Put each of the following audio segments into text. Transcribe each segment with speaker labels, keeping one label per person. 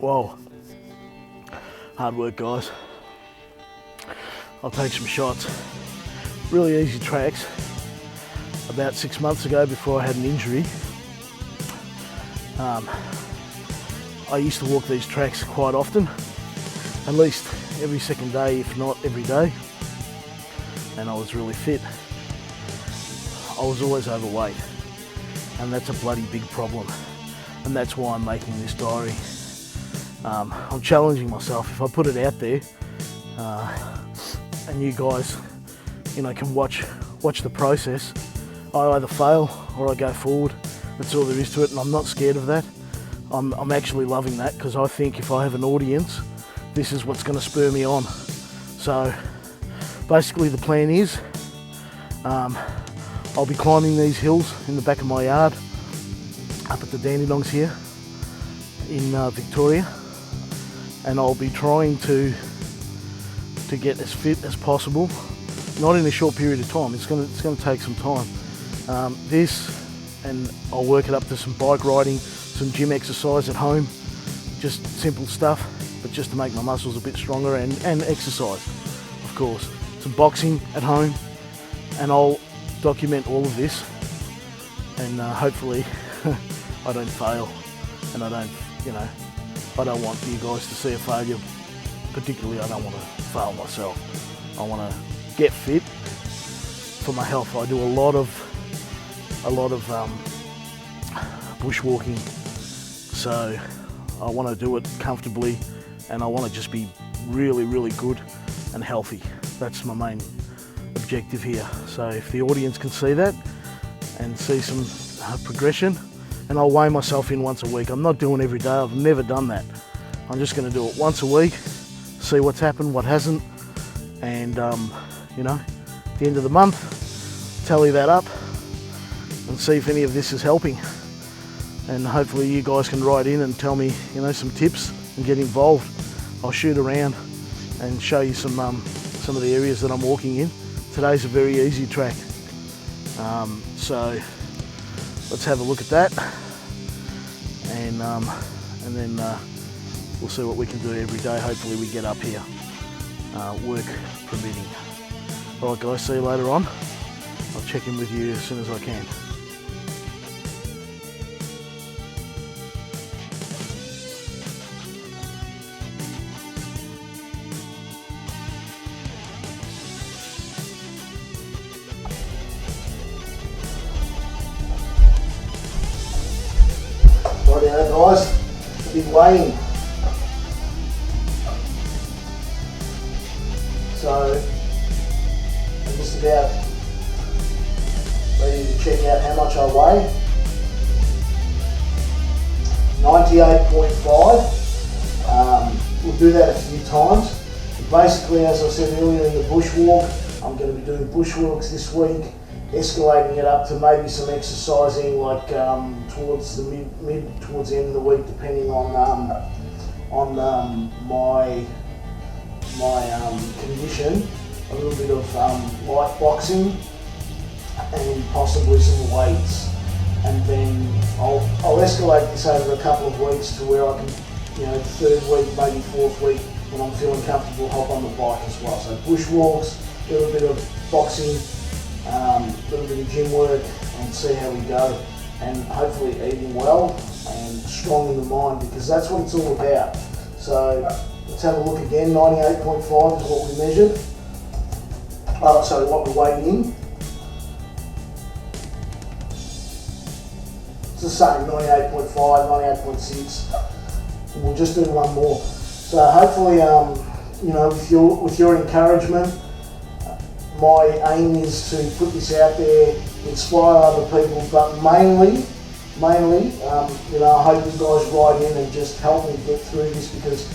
Speaker 1: Whoa. Hard work, guys. I'll take some shots. Really easy tracks. About 6 months ago, before I had an injury, I used to walk these tracks quite often, at least every second day, if not every day, and I was really fit. I was always overweight, and that's a bloody big problem, and that's why I'm making this diary. I'm challenging myself. If I put it out there, and you guys, can watch the process, I either fail or I go forward. That's all there is to it, and I'm not scared of that. I'm actually loving that, because I think if I have an audience, this is what's going to spur me on. So basically the plan is, I'll be climbing these hills in the back of my yard, up at the Dandenongs here in Victoria, and I'll be trying to get as fit as possible. Not in a short period of time. It's going to take some time. And I'll work it up to some bike riding, some gym exercise at home, just simple stuff, but just to make my muscles a bit stronger, and exercise, of course. Some boxing at home, and I'll document all of this, and hopefully I don't fail, and I don't want you guys to see a failure. Particularly, I don't want to fail myself. I want to get fit for my health. I do a lot of bushwalking, so I want to do it comfortably, and I want to just be really, really good and healthy. That's my main objective here. So if the audience can see that and see some progression, and I'll weigh myself in once a week. I'm not doing every day. I've never done that. I'm just going to do it once a week, see what's happened, what hasn't, and at the end of the month, tally that up and see if any of this is helping. And hopefully you guys can write in and tell me, some tips and get involved. I'll shoot around and show you some of the areas that I'm walking in. Today's a very easy track, so let's have a look at that, and then we'll see what we can do every day. Hopefully we get up here, work permitting. All right, guys, see you later on. I'll check in with you as soon as I can. Righto, guys, a big weighing. So I'm just about ready to check out how much I weigh. 98.5. We'll do that a few times. Basically, as I said earlier in the bushwalk, I'm going to be doing bushwalks this week, escalating it up to maybe some exercising, like towards the towards the end of the week, depending on my condition. A little bit of light boxing and possibly some weights, and then I'll escalate this over a couple of weeks to where I can, the third week, maybe fourth week, when I'm feeling comfortable, hop on the bike as well. So bushwalks, a little bit of boxing, a little bit of gym work, and see how we go. And hopefully eating well and strong in the mind, because that's what it's all about. So let's have a look again. 98.5 is what we measured. What we weighed in. It's the same, 98.5, 98.6. We'll just do one more. So hopefully, with your encouragement, my aim is to put this out there, inspire other people, but mainly, I hope you guys write in and just help me get through this, because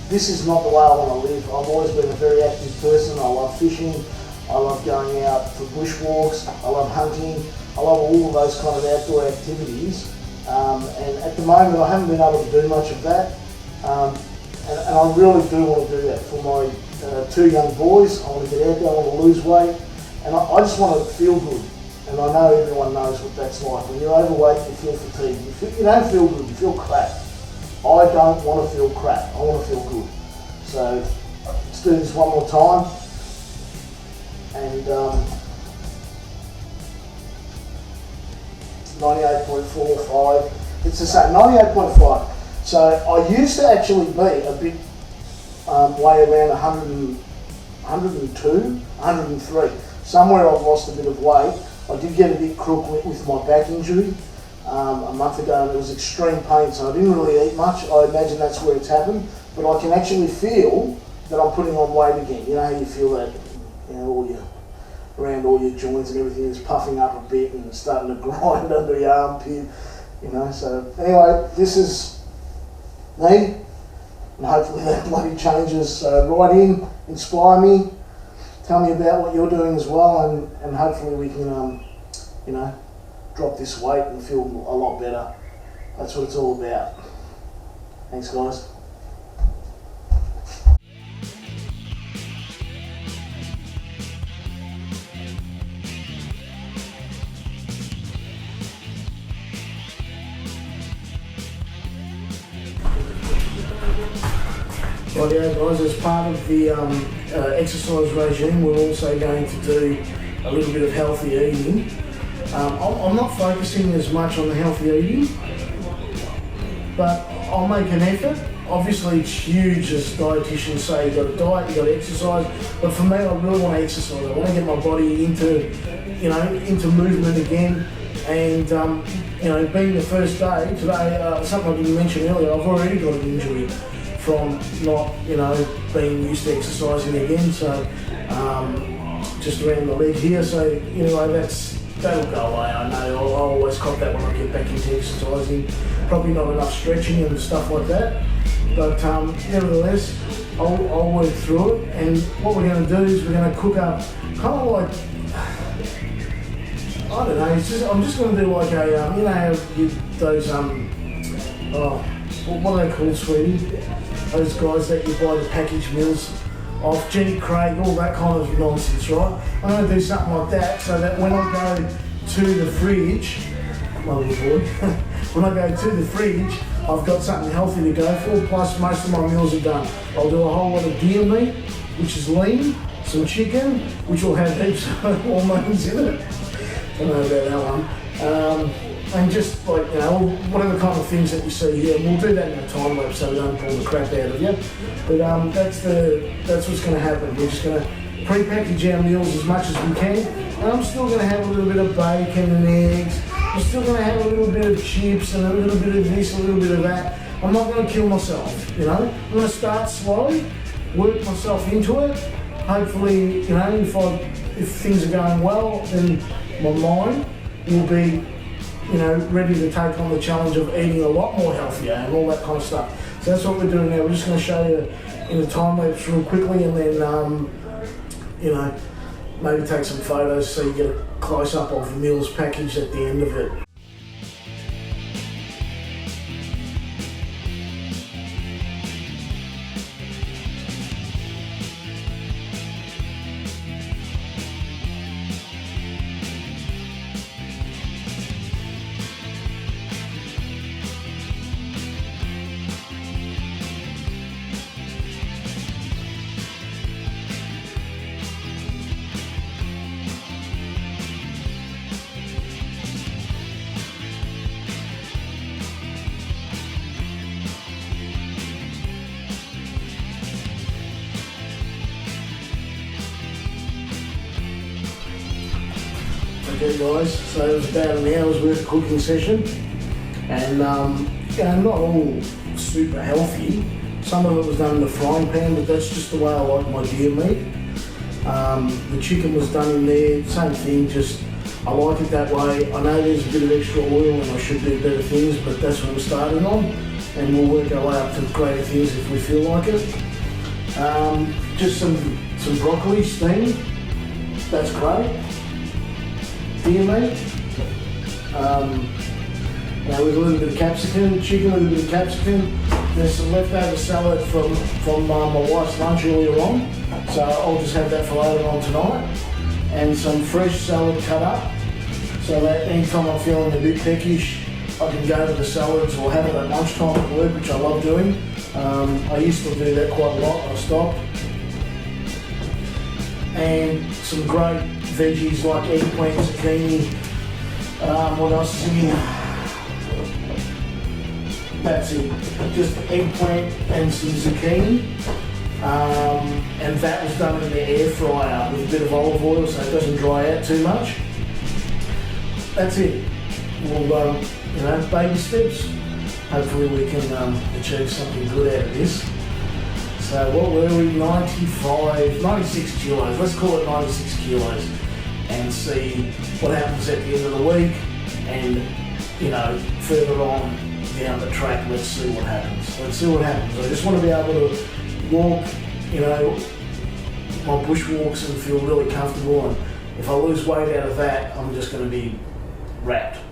Speaker 1: this is not the way I want to live. I've always been a very active person. I love fishing, I love going out for bushwalks, I love hunting, I love all of those kind of outdoor activities. And at the moment I haven't been able to do much of that. And I really do want to do that for my two young boys. I want to get out there, I want to lose weight, and I just want to feel good. And I know everyone knows what that's like. When you're overweight, you feel fatigued. You don't feel good, you feel crap. I don't want to feel crap, I want to feel good. So let's do this one more time. And 98.45, it's the same, 98.5. So I used to actually be a bit, weigh around 102, 103. Somewhere I've lost a bit of weight. I did get a bit crook with my back injury a month ago, and it was extreme pain, so I didn't really eat much. I imagine that's where it's happened, but I can actually feel that I'm putting on weight again. You know how you feel that, you know, around all your joints and everything is puffing up a bit and starting to grind under your armpit, you know. So anyway, this is me, and hopefully that bloody changes. So write in, inspire me, tell me about what you're doing as well, and hopefully we can, you know, drop this weight and feel a lot better. That's what it's all about. Thanks, guys. Rightio guys, as part of the exercise regime, we're also going to do a little bit of healthy eating. I'm not focusing as much on the healthy eating, but I'll make an effort. Obviously it's huge, as dietitians say, you've got to diet, you've got to exercise, but for me I really want to exercise. I want to get my body into, you know, into movement again. And you know, being the first day today, something I didn't mention earlier, I've already got an injury from not, you know, being used to exercising again. So just around the leg here. So anyway, that'll go away. I know I'll always cop that when I get back into exercising. Probably not enough stretching and stuff like that. But nevertheless, I'll work through it. And what we're going to do is we're going to cook up kind of like, I don't know. I'm just going to do like a you know those what are they called, sweetie? Those guys that you buy the packaged meals off, Jenny Craig, all that kind of nonsense, right? I'm going to do something like that so that when I go to the fridge, my little boy, when I go to the fridge, I've got something healthy to go for, plus most of my meals are done. I'll do a whole lot of deer meat, which is lean, some chicken, which will have heaps of hormones in it. I don't know about that one. And just like, you know, whatever kind of things that you see here, we'll do that in a time lapse so we don't pull the crap out of you. But that's what's going to happen. We're just going to pre-package our meals as much as we can. And I'm still going to have a little bit of bacon and eggs. I'm still going to have a little bit of chips and a little bit of this, a little bit of that. I'm not going to kill myself, you know. I'm going to start slow, work myself into it. Hopefully, you know, if things are going well, then my mind will be, you know, ready to take on the challenge of eating a lot more healthier and all that kind of stuff. So that's what we're doing now. We're just going to show you in a time lapse real quickly, and then, you know, maybe take some photos so you get a close up of the meals package at the end of it. Okay guys, so it was about an hour's worth of cooking session, and you know, not all super healthy. Some of it was done in the frying pan, but that's just the way I like my deer meat. The chicken was done in there, same thing, just I like it that way. I know there's a bit of extra oil and I should do better things, but that's what we're starting on, and we'll work our way up to greater things if we feel like it. Just some broccoli steamed, that's great. Deer meat, now with a little bit of capsicum, chicken, a little bit of capsicum. There's some leftover salad from my wife's lunch earlier on, so I'll just have that for later on tonight. And some fresh salad cut up, so that anytime I'm feeling a bit peckish, I can go to the salads or have it at lunchtime at work, which I love doing. I used to do that quite a lot, I stopped. And some great veggies like eggplant, zucchini. What else is in here? That's it. Just eggplant and some zucchini. And that was done in the air fryer with a bit of olive oil so it doesn't dry out too much. That's it. We'll, baby steps. Hopefully we can achieve something good out of this. So what were we, 96 kilos, let's call it 96 kilos and see what happens at the end of the week and, further on down the track, let's see what happens. I just want to be able to walk, my bushwalks and feel really comfortable, and if I lose weight out of that, I'm just going to be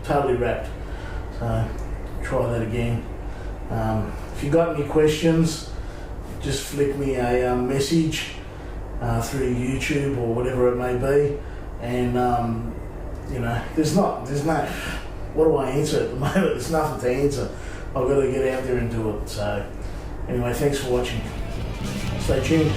Speaker 1: totally wrapped. So try that again. If you got any questions, just flick me a message through YouTube or whatever it may be, and there's no, what do I answer at the moment? There's nothing to answer. I've got to get out there and do it. So anyway, thanks for watching. Stay tuned.